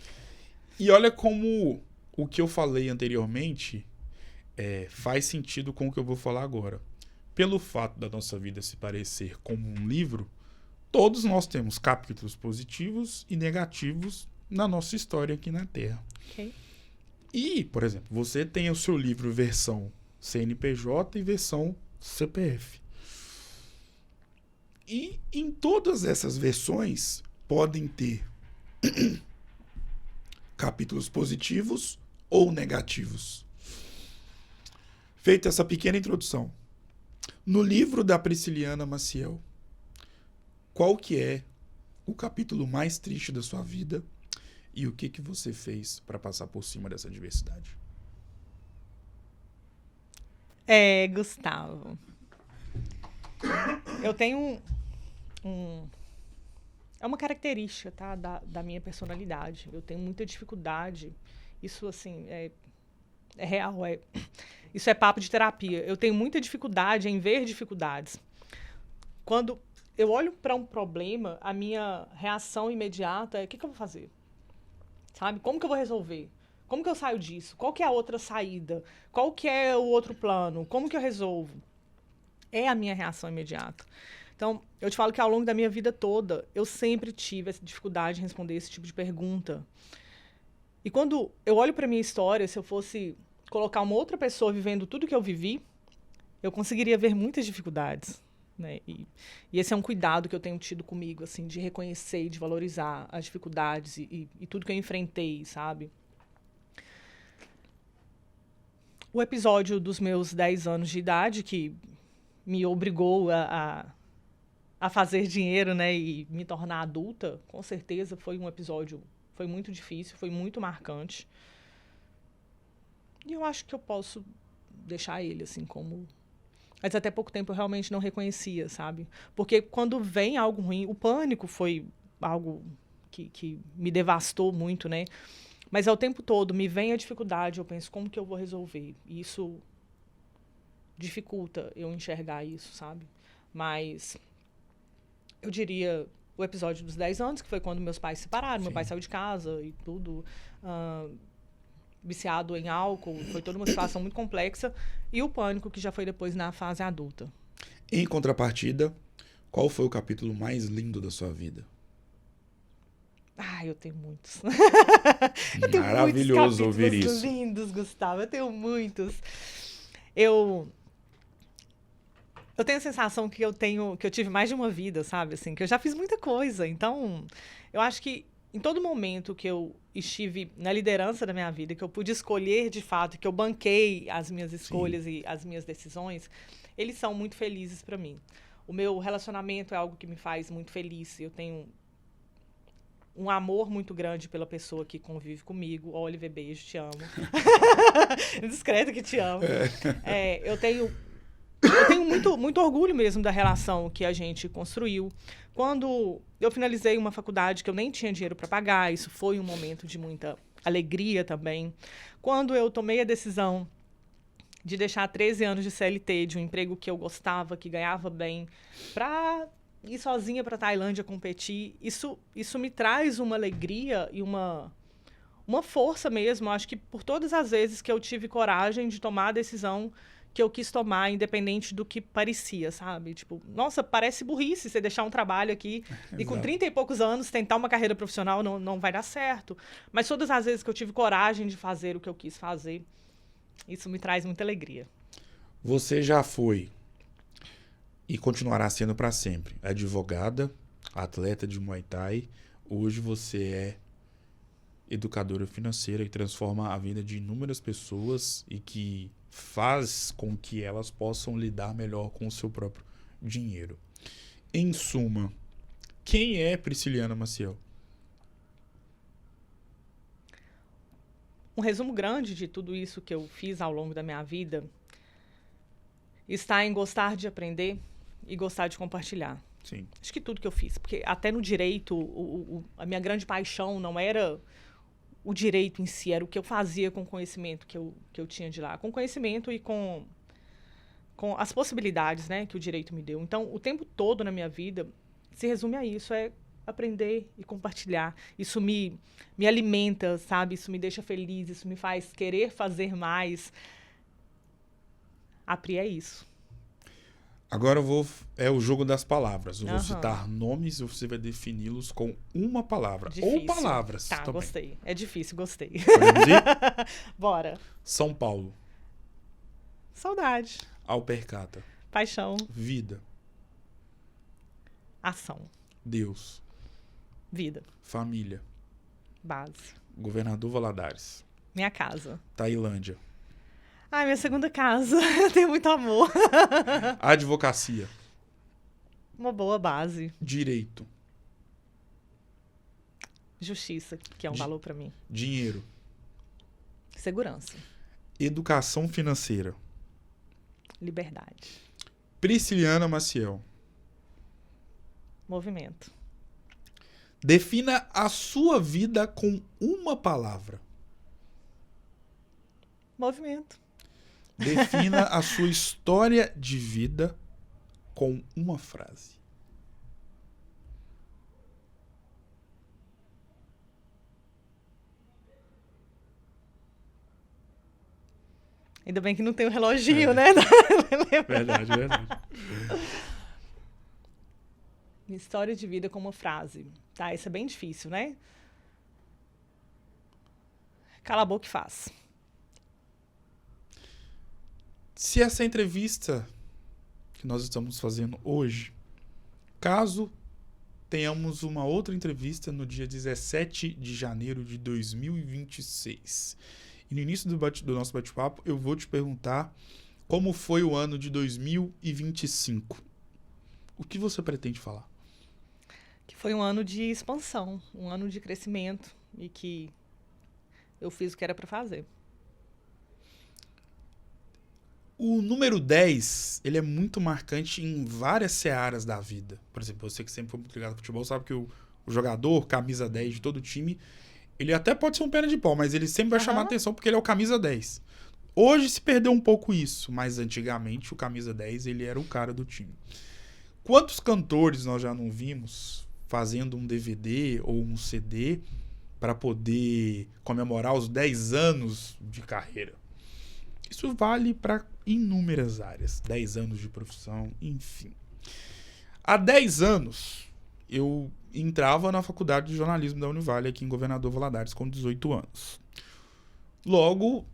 E olha como o que eu falei anteriormente faz sentido com o que eu vou falar agora. Pelo fato da nossa vida se parecer como um livro, todos nós temos capítulos positivos e negativos na nossa história aqui na Terra. Ok. E, por exemplo, você tem o seu livro versão CNPJ e versão CPF. E em todas essas versões podem ter capítulos positivos ou negativos. Feita essa pequena introdução, no livro da Prisciliana Maciel, qual que é o capítulo mais triste da sua vida e o que você fez para passar por cima dessa adversidade? Gustavo, eu tenho é uma característica, tá, da minha personalidade. Eu tenho muita dificuldade. Isso, assim, é real. Isso é papo de terapia. Eu tenho muita dificuldade em ver dificuldades. Quando eu olho para um problema, a minha reação imediata é: o que eu vou fazer? Sabe? Como que eu vou resolver? Como que eu saio disso? Qual que é a outra saída? Qual que é o outro plano? Como que eu resolvo? É a minha reação imediata. Então, eu te falo que ao longo da minha vida toda, eu sempre tive essa dificuldade em responder esse tipo de pergunta. E quando eu olho para minha história, se eu fosse colocar uma outra pessoa vivendo tudo que eu vivi, eu conseguiria ver muitas dificuldades, né? E esse é um cuidado que eu tenho tido comigo, assim, de reconhecer e de valorizar as dificuldades e tudo que eu enfrentei, sabe? O episódio dos meus 10 anos de idade, que me obrigou a fazer dinheiro, né, e me tornar adulta, com certeza foi um episódio, foi muito difícil, foi muito marcante. E eu acho que eu posso deixar ele, assim, como... Mas até pouco tempo eu realmente não reconhecia, sabe? Porque quando vem algo ruim, o pânico foi algo que me devastou muito, né? Mas ao tempo todo me vem a dificuldade, eu penso, como que eu vou resolver? E isso dificulta eu enxergar isso, sabe? Mas eu diria o episódio dos 10 anos, que foi quando meus pais se separaram, meu pai saiu de casa e tudo, viciado em álcool, foi toda uma situação muito complexa, e o pânico, que já foi depois na fase adulta. Em contrapartida, qual foi o capítulo mais lindo da sua vida? Eu tenho muitos. Maravilhoso ouvir isso. Lindos, Gustavo, eu tenho muitos. Eu tenho a sensação que eu tive mais de uma vida, sabe? Assim, que eu já fiz muita coisa. Então, eu acho que em todo momento que eu estive na liderança da minha vida, que eu pude escolher de fato, que eu banquei as minhas escolhas e as minhas decisões, eles são muito felizes para mim. O meu relacionamento é algo que me faz muito feliz. Eu tenho um amor muito grande pela pessoa que convive comigo. Oliver, beijo, te amo. Discreto que te amo. Eu tenho muito orgulho mesmo da relação que a gente construiu. Quando eu finalizei uma faculdade que eu nem tinha dinheiro para pagar, isso foi um momento de muita alegria também. Quando eu tomei a decisão de deixar 13 anos de CLT, de um emprego que eu gostava, que ganhava bem, para ir sozinha para a Tailândia competir, isso me traz uma alegria e uma força mesmo. Acho que por todas as vezes que eu tive coragem de tomar a decisão que eu quis tomar, independente do que parecia, sabe? Tipo, nossa, parece burrice você deixar um trabalho aqui e com Exato. 30 e poucos anos tentar uma carreira profissional não vai dar certo. Mas todas as vezes que eu tive coragem de fazer o que eu quis fazer, isso me traz muita alegria. Você já foi e continuará sendo para sempre advogada, atleta de Muay Thai. Hoje você é educadora financeira e transforma a vida de inúmeras pessoas e que faz com que elas possam lidar melhor com o seu próprio dinheiro. Em suma, quem é Prisciliana Maciel? Um resumo grande de tudo isso que eu fiz ao longo da minha vida está em gostar de aprender e gostar de compartilhar. Sim. Acho que tudo que eu fiz, porque até no direito, a minha grande paixão não era o direito em si, era o que eu fazia com o conhecimento que eu tinha de lá. Com conhecimento e com as possibilidades, né, que o direito me deu. Então, o tempo todo na minha vida se resume a isso, é aprender e compartilhar. Isso me alimenta, sabe? Isso me deixa feliz, isso me faz querer fazer mais. A Pri é isso. Agora é o jogo das palavras. Eu vou Aham. citar nomes e você vai defini-los com uma palavra. Difícil. Ou palavras Tá, também. gostei. É difícil, gostei. Podemos ir? Bora. São Paulo. Saudade. Alpercata. Paixão. Vida. Ação. Deus. Vida. Família. Base. Governador Valadares. Minha casa. Tailândia. Ai, minha segunda casa. Eu tenho muito amor. Advocacia. Uma boa base. Direito. Justiça, que é um valor pra mim. Dinheiro. Segurança. Educação financeira. Liberdade. Prisciliana Maciel. Movimento. Defina a sua vida com uma palavra. Movimento. Defina a sua história de vida com uma frase. Ainda bem que não tem o reloginho, né? Verdade, verdade. Minha história de vida com uma frase. Tá, isso é bem difícil, né? Cala a boca e faz. Se essa entrevista que nós estamos fazendo hoje, caso tenhamos uma outra entrevista no dia 17 de janeiro de 2026, e no início do nosso bate-papo, eu vou te perguntar como foi o ano de 2025. O que você pretende falar? Que foi um ano de expansão, um ano de crescimento e que eu fiz o que era pra fazer. O número 10, ele é muito marcante em várias searas da vida. Por exemplo, você que sempre foi muito ligado ao futebol, sabe que o jogador, camisa 10 de todo time, ele até pode ser um perna de pau, mas ele sempre vai chamar atenção porque ele é o camisa 10. Hoje se perdeu um pouco isso, mas antigamente o camisa 10 ele era o cara do time. Quantos cantores nós já não vimos fazendo um DVD ou um CD para poder comemorar os 10 anos de carreira? Isso vale para inúmeras áreas. 10 anos de profissão, enfim. Há 10 anos, eu entrava na faculdade de jornalismo da Univale, aqui em Governador Valadares, com 18 anos. Logo,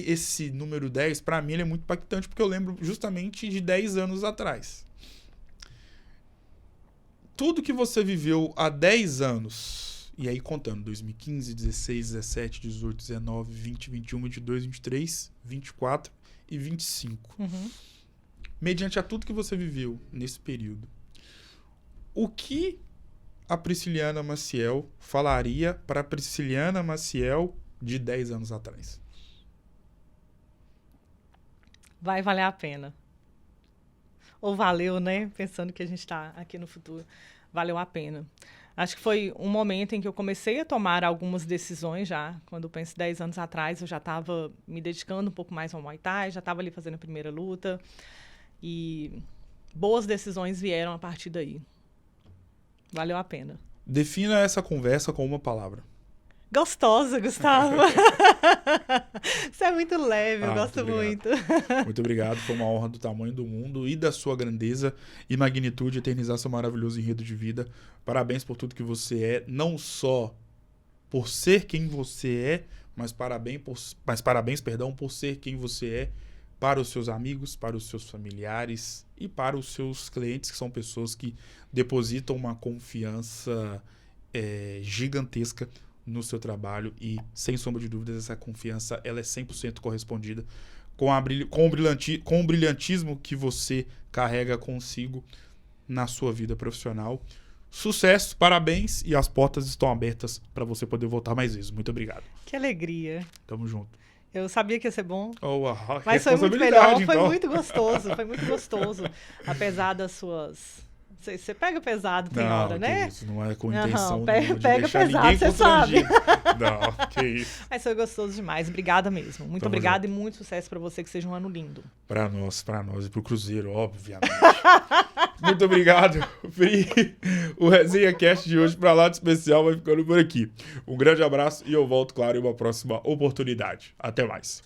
esse número 10, para mim, ele é muito impactante, porque eu lembro justamente de 10 anos atrás. Tudo que você viveu há 10 anos, e aí contando, 2015, 16, 17, 18, 19, 20, 21, 22, 23, 24 e 25. Mediante a tudo que você viveu nesse período, o que a Prisciliana Maciel falaria para a Prisciliana Maciel de 10 anos atrás? Vai valer a pena. Ou valeu, né? Pensando que a gente está aqui no futuro. Valeu a pena. Acho que foi um momento em que eu comecei a tomar algumas decisões já. Quando eu penso 10 anos atrás, eu já estava me dedicando um pouco mais ao Muay Thai, já estava ali fazendo a primeira luta. E boas decisões vieram a partir daí. Valeu a pena. Defina essa conversa com uma palavra. Gostosa, Gustavo. Você é muito leve, eu gosto muito. Muito obrigado, foi uma honra do tamanho do mundo e da sua grandeza e magnitude eternizar seu maravilhoso enredo de vida. Parabéns por tudo que você é, não só por ser quem você é, mas parabéns, por ser quem você é para os seus amigos, para os seus familiares e para os seus clientes, que são pessoas que depositam uma confiança gigantesca no seu trabalho e, sem sombra de dúvidas, essa confiança ela é 100% correspondida com o brilhantismo que você carrega consigo na sua vida profissional. Sucesso, parabéns e as portas estão abertas para você poder voltar mais vezes. Muito obrigado. Que alegria. Tamo junto. Eu sabia que ia ser bom, Oh, mas foi muito melhor, então. foi muito gostoso, apesar das suas... Você pega pesado, tem hora, né? Isso, não é com intenção pega de deixar pesado, ninguém você sabe. constrangido. Não, que isso. Mas foi gostoso demais, obrigada mesmo. Muito Tamo obrigada junto. e muito sucesso pra você, que seja um ano lindo. Pra nós e pro Cruzeiro, obviamente. Muito obrigado, Pri. O Resenha Cast de hoje, pra lá de especial, vai ficando por aqui. Um grande abraço e eu volto, claro, em uma próxima oportunidade. Até mais.